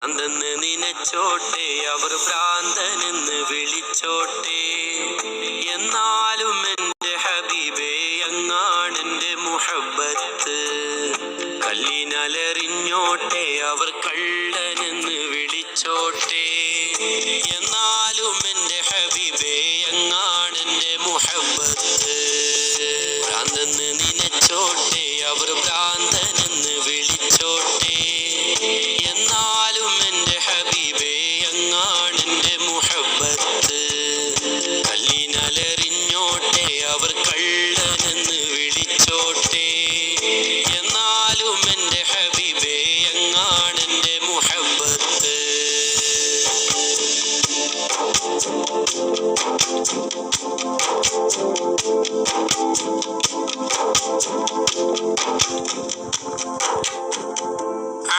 അന്തെന്ന് നിനച്ചോട്ടെ അവർ ഭ്രാന്തനെന്ന് വിളിച്ചോട്ടെ, എന്നാലും എൻ്റെ ഹബീബേ അങ്ങാണെൻ്റെ മുഹബ്ബത്ത്. കല്ലിനലറിഞ്ഞോട്ടെ അവർ കള്ളനെന്ന് വിളിച്ചോട്ടെ, എന്നാലും എൻ്റെ ഹബീബേ അങ്ങാണെൻ്റെ മുഹബ്ബത്ത്. ഭ്രാന്തെന്ന് നിനച്ചോട്ടെ അവർ ഭ്രാന്തനെന്ന് വിളിച്ചോട്ടെ, എന്നാലും എൻ്റെ ഹബീബേ അങ്ങാണെൻ്റെ മുഹബ്ബത്ത്. കല്ലിനലറിഞ്ഞോട്ടെ അവർ കള്ളനെന്ന് വിളിച്ചോട്ടെ, എന്നാലും എൻ്റെ ഹബീബേ അങ്ങാണെൻ്റെ മുഹബ്ബത്ത്.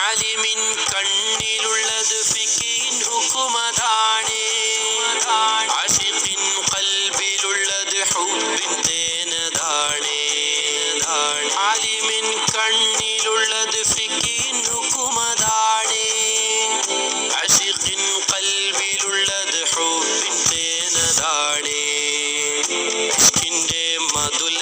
ആലിമിൻ കണ്ണിലുള്ളത് ഫിഖിൻ ഹുക്കുമതാണ്, ആശിഖിൻ ഖൽബിലുള്ളത് ഹുബ്ബിൻ തേനതാണ്. ആലിമിൻ കണ്ണിലുള്ളത് ഫിഖിൻ ഹുക്കുമതാണ്, ആശിഖിൻ ഖൽബിലുള്ളത് ഹുബ്ബിൻ തേനതാണ്. ഇഷ്കിൻ്റെ മധുല